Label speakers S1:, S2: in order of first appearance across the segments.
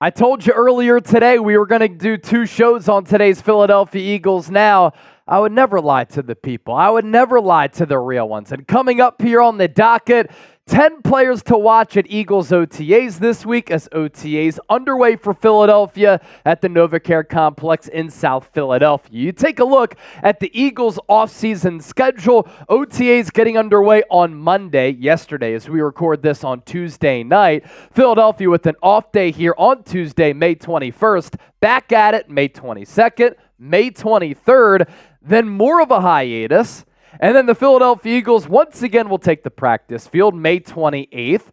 S1: I told you earlier today we were going to do 2 shows on today's Philadelphia Eagles. Now, I would never lie to the people. I would never lie to the real ones. And coming up here on the docket, 10 players to watch at Eagles OTAs this week as OTAs underway for Philadelphia at the NovaCare Complex in South Philadelphia. You take a look at the Eagles offseason schedule. OTAs getting underway on Monday, yesterday, as we record this on Tuesday night. Philadelphia with an off day here on Tuesday, May 21st. Back at it May 22nd, May 23rd. Then more of a hiatus. And then the Philadelphia Eagles once again will take the practice field May 28th,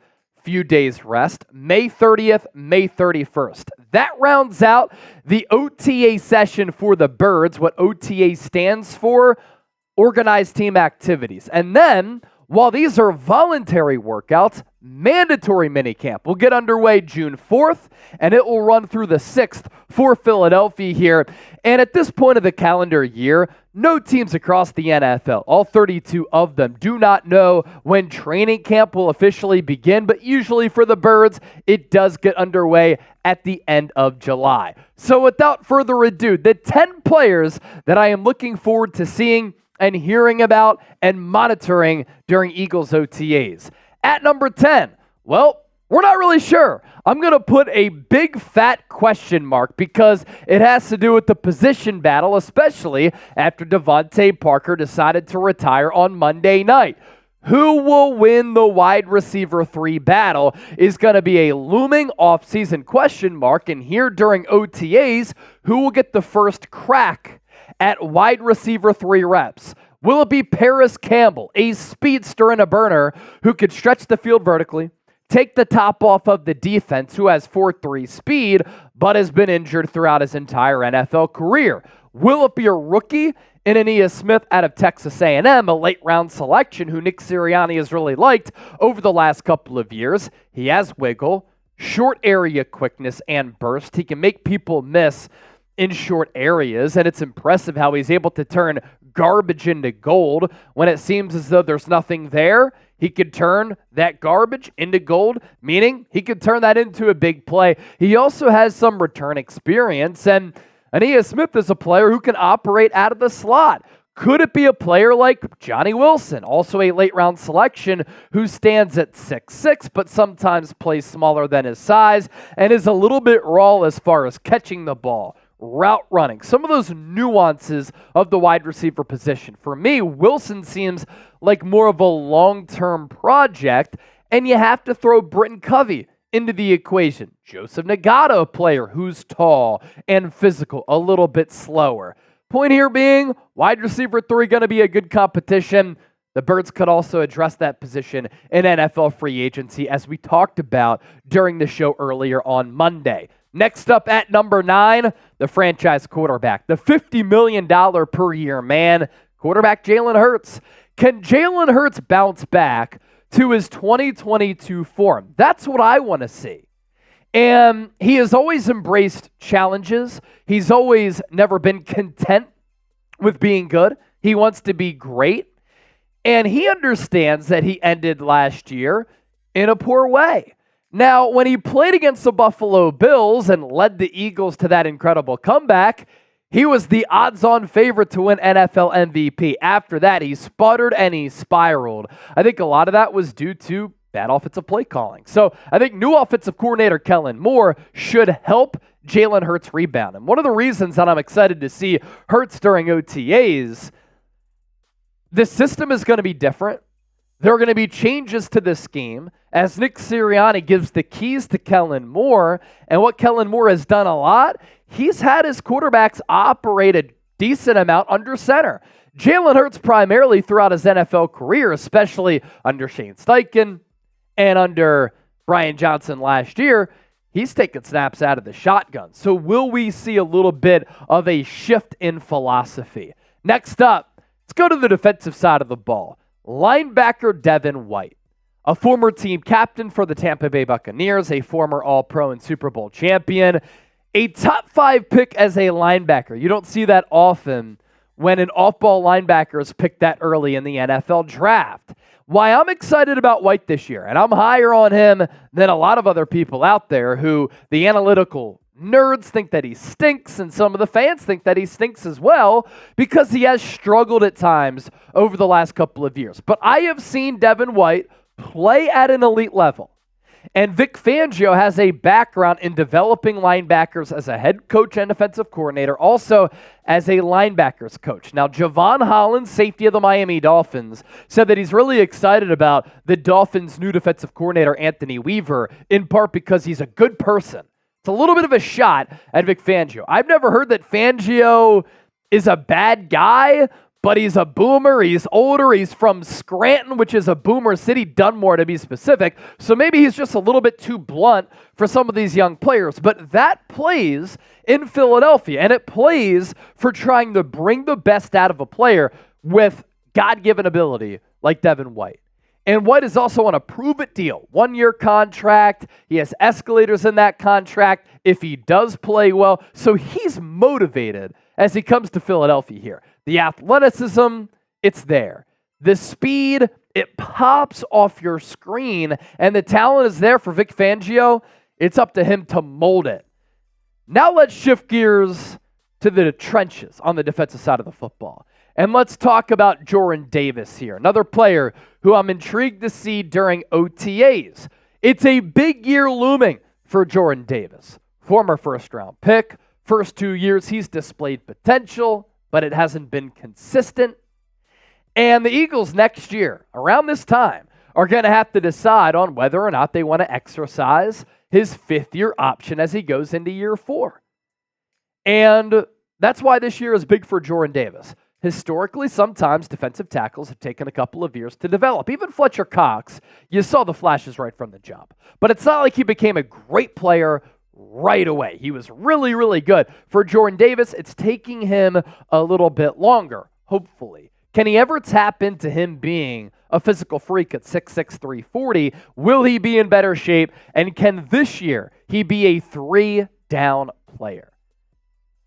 S1: few days rest, May 30th, May 31st. That rounds out the OTA session for the Birds, what OTA stands for, Organized Team Activities. And then, while these are voluntary workouts, mandatory minicamp will get underway June 4th, and it will run through the 6th for Philadelphia here. And at this point of the calendar year, no teams across the NFL, all 32 of them, do not know when training camp will officially begin, but usually for the Birds, it does get underway at the end of July. So without further ado, the 10 players that I am looking forward to seeing and hearing about and monitoring during Eagles OTAs. At number 10, well, we're not really sure. I'm going to put a big fat question mark because it has to do with the position battle, especially after Devontae Parker decided to retire on Monday night. Who will win the wide receiver 3 battle is going to be a looming offseason question mark. And here during OTAs, who will get the first crack at wide receiver 3 reps? Will it be Paris Campbell, a speedster and a burner who could stretch the field vertically, take the top off of the defense, who has 4.3 speed, but has been injured throughout his entire NFL career? Will it be a rookie in Nolan Smith out of Texas A&M, a late-round selection who Nick Sirianni has really liked over the last couple of years? He has wiggle, short area quickness, and burst. He can make people miss in short areas, and it's impressive how he's able to turn garbage into gold. When it seems as though there's nothing there, he could turn that garbage into gold, meaning he could turn that into a big play. He also has some return experience, and Nolan Smith is a player who can operate out of the slot. Could it be a player like Johnny Wilson, also a late-round selection, who stands at 6'6", but sometimes plays smaller than his size and is a little bit raw as far as catching the ball, route running, some of those nuances of the wide receiver position. For me, Wilson seems like more of a long-term project, and you have to throw Britton Covey into the equation. Joseph Nagata, a player who's tall and physical, a little bit slower. Point here being, wide receiver 3 going to be a good competition. The Birds could also address that position in NFL free agency, as we talked about during the show earlier on Monday. Next up at number 9, the franchise quarterback, the $50 million per year man, quarterback Jalen Hurts. Can Jalen Hurts bounce back to his 2022 form? That's what I want to see. And he has always embraced challenges. He's always never been content with being good. He wants to be great. And he understands that he ended last year in a poor way. Now, when he played against the Buffalo Bills and led the Eagles to that incredible comeback, he was the odds-on favorite to win NFL MVP. After that, he sputtered and he spiraled. I think a lot of that was due to bad offensive play calling. So I think new offensive coordinator Kellen Moore should help Jalen Hurts rebound. And one of the reasons that I'm excited to see Hurts during OTAs, the system is going to be different. There are going to be changes to the scheme as Nick Sirianni gives the keys to Kellen Moore. And what Kellen Moore has done a lot, he's had his quarterbacks operate a decent amount under center. Jalen Hurts primarily throughout his NFL career, especially under Shane Steichen and under Brian Johnson last year, he's taken snaps out of the shotgun. So will we see a little bit of a shift in philosophy? Next up, let's go to the defensive side of the ball. Linebacker Devin White, a former team captain for the Tampa Bay Buccaneers, a former All-Pro and Super Bowl champion, a top 5 pick as a linebacker. You don't see that often when an off-ball linebacker is picked that early in the NFL draft. Why I'm excited about White this year, and I'm higher on him than a lot of other people out there who the analytical nerds think that he stinks, and some of the fans think that he stinks as well, because he has struggled at times over the last couple of years. But I have seen Devin White play at an elite level. And Vic Fangio has a background in developing linebackers as a head coach and defensive coordinator, also as a linebackers coach. Now, Javon Holland, safety of the Miami Dolphins, said that he's really excited about the Dolphins' new defensive coordinator, Anthony Weaver, in part because he's a good person. It's a little bit of a shot at Vic Fangio. I've never heard that Fangio is a bad guy, but he's a boomer. He's older. He's from Scranton, which is a boomer city, Dunmore to be specific. So maybe he's just a little bit too blunt for some of these young players. But that plays in Philadelphia, and it plays for trying to bring the best out of a player with God-given ability like Devin White. And White is also on a prove-it deal. 1-year contract. He has escalators in that contract if he does play well. So he's motivated as he comes to Philadelphia here. The athleticism, it's there. The speed, it pops off your screen. And the talent is there for Vic Fangio. It's up to him to mold it. Now let's shift gears to the trenches on the defensive side of the football. And let's talk about Jordan Davis here, another player who I'm intrigued to see during OTAs. It's a big year looming for Jordan Davis. Former first-round pick. First 2 years, he's displayed potential, but it hasn't been consistent. And the Eagles next year, around this time, are going to have to decide on whether or not they want to exercise his fifth-year option as he goes into year 4. And that's why this year is big for Jordan Davis. Historically, sometimes defensive tackles have taken a couple of years to develop. Even Fletcher Cox, you saw the flashes right from the jump. But it's not like he became a great player right away. He was really, really good. For Jordan Davis, it's taking him a little bit longer, hopefully. Can he ever tap into him being a physical freak at 6'6", 340? Will he be in better shape? And can this year he be a 3-down player?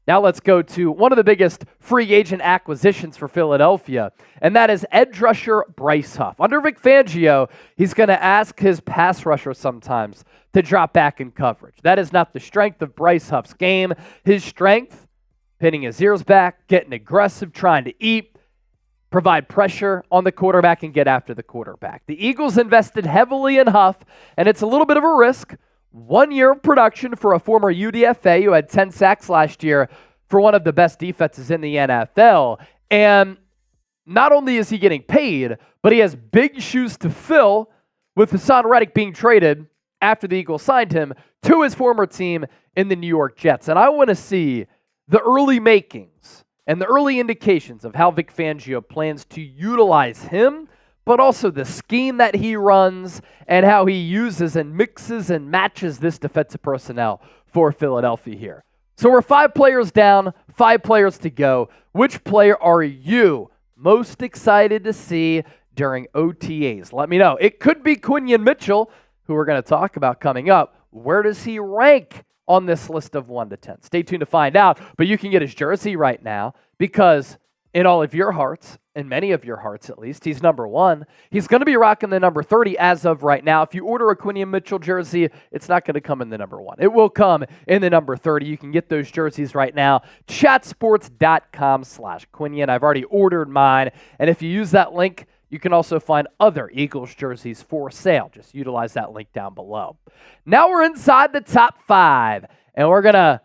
S1: Now let's go to one of the biggest free agent acquisitions for Philadelphia, and that is edge rusher Bryce Huff. Under Vic Fangio, he's going to ask his pass rusher sometimes to drop back in coverage. That is not the strength of Bryce Huff's game. His strength, pinning his ears back, getting aggressive, trying to eat, provide pressure on the quarterback, and get after the quarterback. The Eagles invested heavily in Huff, and it's a little bit of a risk. 1 year of production for a former UDFA who had 10 sacks last year for one of the best defenses in the NFL. And not only is he getting paid, but he has big shoes to fill with Hassan Reddick being traded after the Eagles signed him to his former team in the New York Jets. And I want to see the early makings and the early indications of how Vic Fangio plans to utilize him, but also the scheme that he runs and how he uses and mixes and matches this defensive personnel for Philadelphia here. So we're 5 players down, 5 players to go. Which player are you most excited to see during OTAs? Let me know. It could be Quinyon Mitchell, who we're going to talk about coming up. Where does he rank on this list of 1 to 10? Stay tuned to find out, but you can get his jersey right now because in all of your hearts, in many of your hearts at least, he's number 1. He's going to be rocking the number 30 as of right now. If you order a Quinyon Mitchell jersey, it's not going to come in the number 1. It will come in the number 30. You can get those jerseys right now. Chatsports.com/Quinyon. I've already ordered mine. And if you use that link, you can also find other Eagles jerseys for sale. Just utilize that link down below. Now we're inside the top 5, and we're going to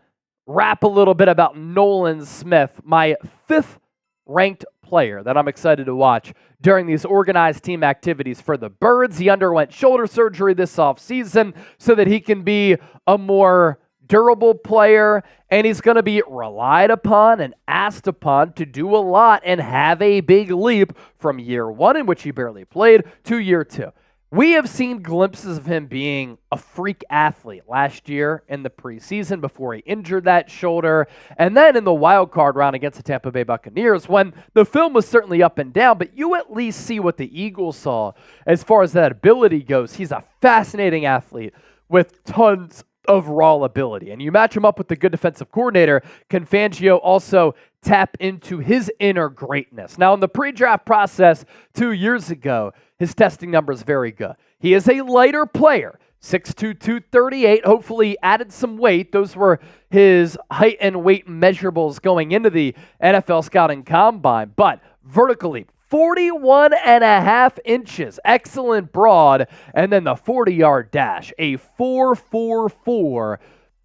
S1: rap a little bit about Nolan Smith, my 5th ranked player that I'm excited to watch during these organized team activities for the Birds. He underwent shoulder surgery this offseason so that he can be a more durable player, and he's going to be relied upon and asked upon to do a lot and have a big leap from year 1, in which he barely played, to year 2. We have seen glimpses of him being a freak athlete last year in the preseason before he injured that shoulder, and then in the wild card round against the Tampa Bay Buccaneers when the film was certainly up and down, but you at least see what the Eagles saw as far as that ability goes. He's a fascinating athlete with tons of raw ability, and you match him up with the good defensive coordinator. Can Fangio also tap into his inner greatness. Now, in the pre-draft process 2 years ago, his testing number is very good. He is a lighter player, 6'2", 238. Hopefully, he added some weight. Those were his height and weight measurables going into the NFL Scouting Combine. But vertically, 41.5 inches. Excellent broad. And then the 40-yard dash, a 4.44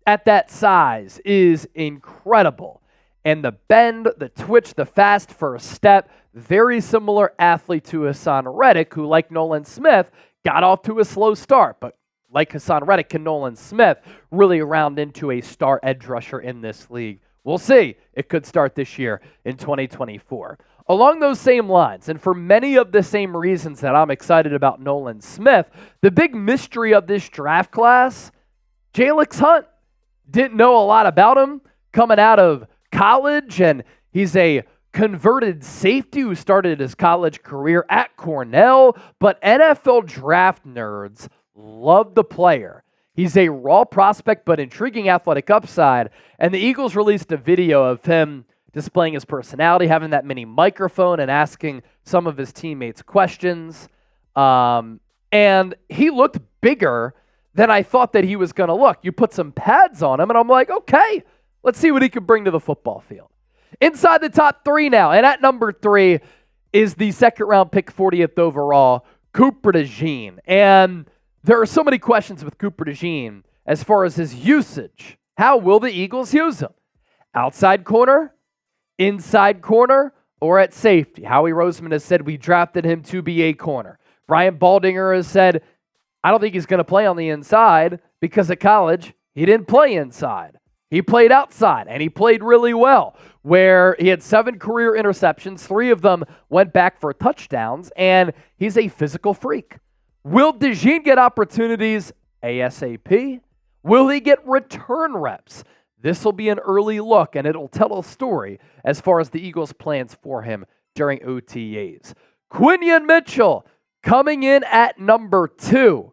S1: at that size is incredible. And the bend, the twitch, the fast first step, very similar athlete to Hassan Reddick, who, like Nolan Smith, got off to a slow start. But like Hassan Reddick and Nolan Smith, really round into a star edge rusher in this league. We'll see. It could start this year in 2024. Along those same lines, and for many of the same reasons that I'm excited about Nolan Smith, the big mystery of this draft class, Jalyx Hunt. Didn't know a lot about him coming out of college, and he's a converted safety who started his college career at Cornell, but NFL draft nerds love the player. He's a raw prospect, but intriguing athletic upside, and the Eagles released a video of him displaying his personality, having that mini microphone and asking some of his teammates questions, and he looked bigger than I thought that he was going to look. You put some pads on him, and I'm like, okay, let's see what he can bring to the football field. Inside the top 3 now, and at number 3 is the second-round pick, 40th overall, Cooper DeJean. And there are so many questions with Cooper DeJean as far as his usage. How will the Eagles use him? Outside corner, inside corner, or at safety? Howie Roseman has said we drafted him to be a corner. Brian Baldinger has said, I don't think he's going to play on the inside because at college, he didn't play inside. He played outside, and he played really well, where he had 7 career interceptions. 3 of them went back for touchdowns, and he's a physical freak. Will DeJean get opportunities ASAP? Will he get return reps? This will be an early look, and it'll tell a story as far as the Eagles' plans for him during OTAs. Quinyon Mitchell coming in at number 2.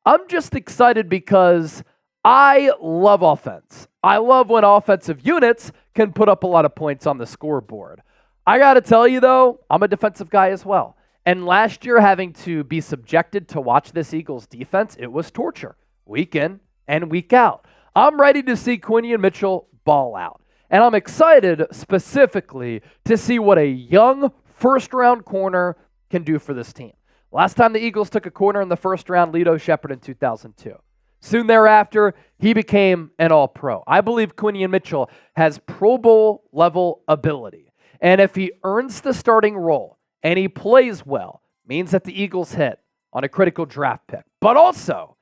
S1: I'm just excited because I love offense. I love when offensive units can put up a lot of points on the scoreboard. I got to tell you, though, I'm a defensive guy as well. And last year, having to be subjected to watch this Eagles defense, it was torture, week in and week out. I'm ready to see Quinyon Mitchell ball out. And I'm excited specifically to see what a young first-round corner can do for this team. Last time the Eagles took a corner in the first round, Lito Shepherd in 2002. Soon thereafter, he became an All-Pro. I believe Quinyon Mitchell has Pro Bowl level ability. And if he earns the starting role and he plays well, means that the Eagles hit on a critical draft pick. But also,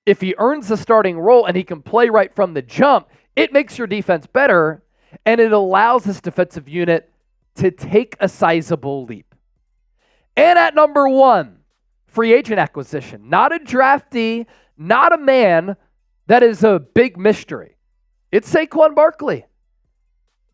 S1: if he earns the starting role and he can play right from the jump, it makes your defense better, and it allows this defensive unit to take a sizable leap. And at number 1, free agent acquisition. Not a draftee, not a man that is a big mystery. It's Saquon Barkley.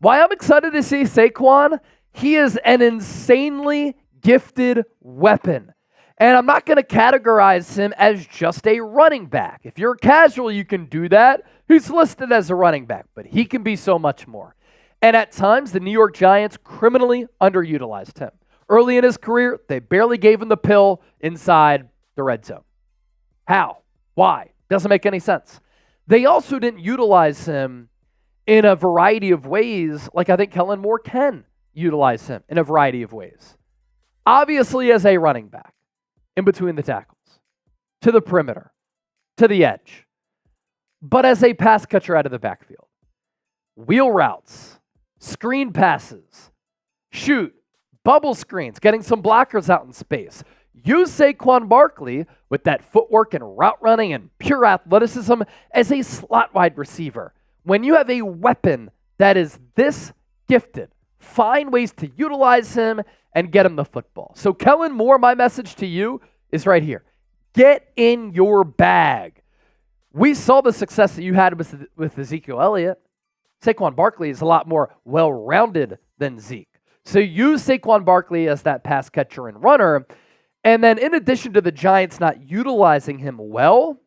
S1: Why I'm excited to see Saquon, he is an insanely gifted weapon. And I'm not going to categorize him as just a running back. If you're casual, you can do that. He's listed as a running back, but he can be so much more. And at times, the New York Giants criminally underutilized him. Early in his career, they barely gave him the pill inside the red zone. How? Why? Doesn't make any sense. They also didn't utilize him in a variety of ways, like I think Kellen Moore can utilize him in a variety of ways. Obviously as a running back, in between the tackles, to the perimeter, to the edge, but as a pass catcher out of the backfield. Wheel routes, screen passes, shoot, bubble screens, getting some blockers out in space. Use Saquon Barkley with that footwork and route running and pure athleticism as a slot wide receiver. When you have a weapon that is this gifted, find ways to utilize him and get him the football. So Kellen Moore, my message to you is right here. Get in your bag. We saw the success that you had with Ezekiel Elliott. Saquon Barkley is a lot more well-rounded than Zeke. So use Saquon Barkley as that pass catcher and runner. And then in addition to the Giants not utilizing him well,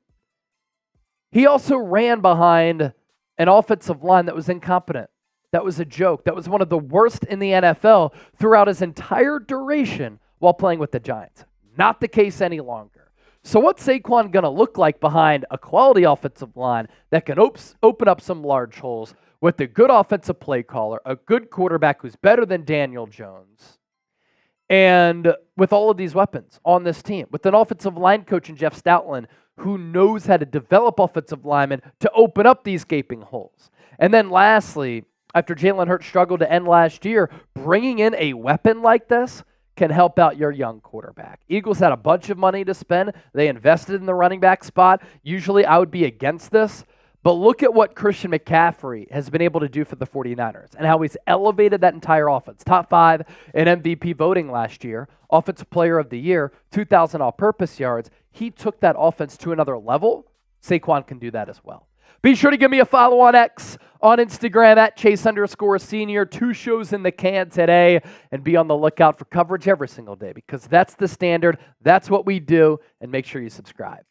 S1: he also ran behind an offensive line that was incompetent. that was a joke. That was one of the worst in the NFL throughout his entire duration while playing with the Giants. Not the case any longer. So what's Saquon going to look like behind a quality offensive line that can open up some large holes with a good offensive play caller, a good quarterback who's better than Daniel Jones, and with all of these weapons on this team, with an offensive line coach in Jeff Stoutland who knows how to develop offensive linemen to open up these gaping holes. And then lastly, after Jalen Hurts struggled to end last year, bringing in a weapon like this can help out your young quarterback. Eagles had a bunch of money to spend. They invested in the running back spot. Usually I would be against this, but look at what Christian McCaffrey has been able to do for the 49ers and how he's elevated that entire offense. Top 5 in MVP voting last year, Offensive Player of the Year, 2,000 all-purpose yards. He took that offense to another level. Saquon can do that as well. Be sure to give me a follow on X, on Instagram at Chase_Senior. 2 shows in the can today, and be on the lookout for coverage every single day because that's the standard. That's what we do, and make sure you subscribe.